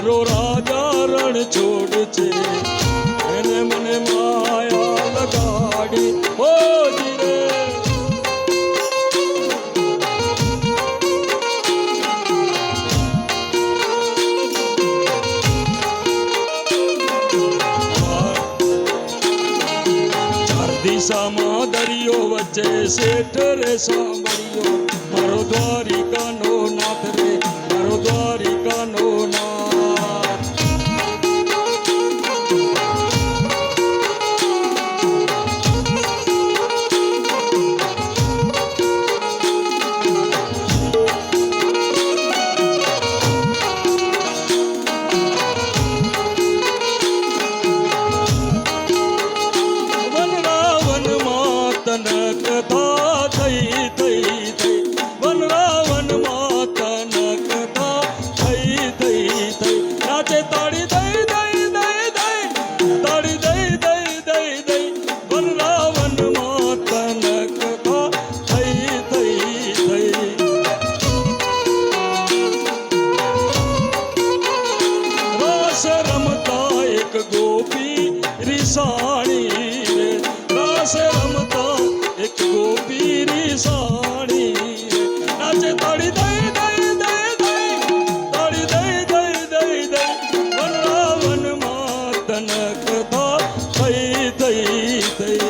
મારો રાજા રણ છોડ છે એને મને માયા લગાડી હોજી રે દિશામાં દરિયો વચ્ચે શેઠ રે સાંભળ્યો મારો દ્વારિકાનો નાથ રે મારો દ્વારિકાનો નાથ કથા થઈ થઈ થઈ વનરાવનમાં કથા થઈ થઈ થઈ નાચે તાળી દઈ દઈ દઈ દઈ તાળી દઈ દઈ દઈ દઈ વનરાવનમાં કથા થઈ થઈ થઈ રાસ રમતા એક ગોપી રીસાણી રે રાસ રમતા એક ગોપી રીસાણી નાચે તાળી દઈ દઈ દઈ દઈ તાળી દઈ દઈ દઈ દઈ વનરાવનમાં કથા થઈ થઈ થઈ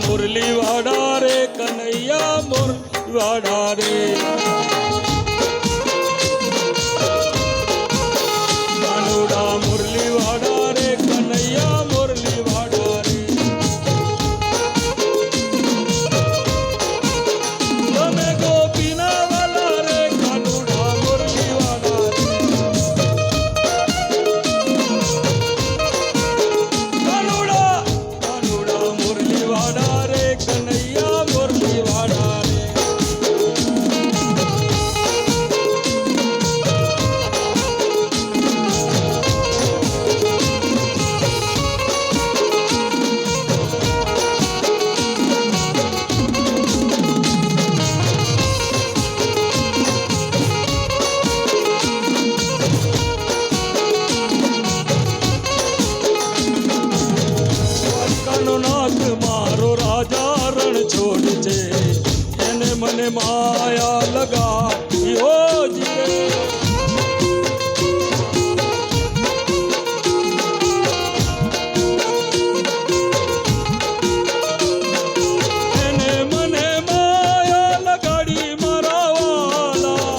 મુરલી વાડા રે કનૈયા મુરલી વાડા રે કાનુડા મુરલી વાડા રે કનૈયા મુરલી વાડા રે તમે ગોપીના વાલા રે કાનુડા મુરલી વાડા રે કાનુડા કાનુડા મુરલી વાડા રે કનૈયા મુરલી વાડા રે નાથ મારો રાજા રણ છોડ છે એને મને માયા લગાડી હોજી રે એને મને માયા લગાડી મારા વાલા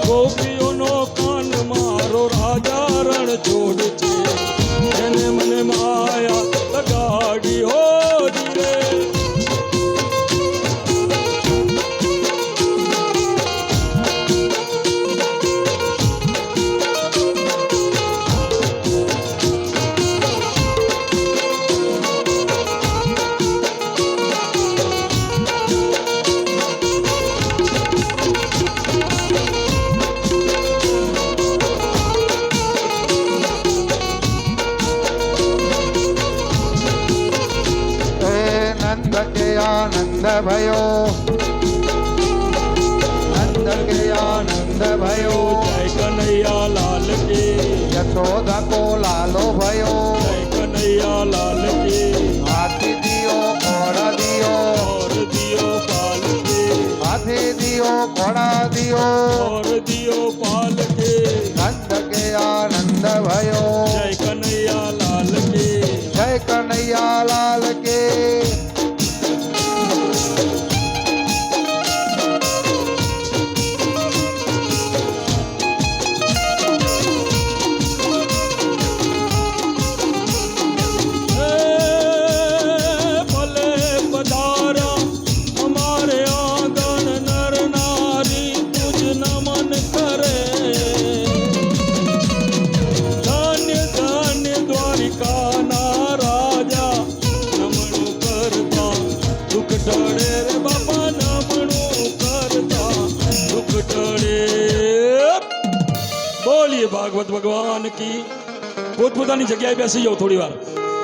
ગોપીઓનો કાન મારો રાજા રણ છોડ છે એને મને માયા લગાડી હોજી રે નંદ કે આનંદ ભયો, નંદ કે આનંદ ભયો, જય કનૈયા લાલ કી, યશોદા કો લાલો ભયો, જય કનૈયા લાલ કી, હાથી દિયો ઘોડા દિયો, और दियो पाल के, હાથી દિયો ઘોડા દિયો, और दियो पाल के, નંદ કે આનંદ ભયો, जय कन्हैया लाल के, જય કનૈયા લાલ કે. भले पधारा हमारे आंगन नर नारी तुझ नमन करे, धन्य धन्य द्वारिका ना राजा नमणु करता दुख टळे रे बापा, नमणु करता दुख टळे. બોલીએ ભાગવત ભગવાન કી. પોતપોતાની જગ્યાએ બેસી જાઓ થોડી વાર.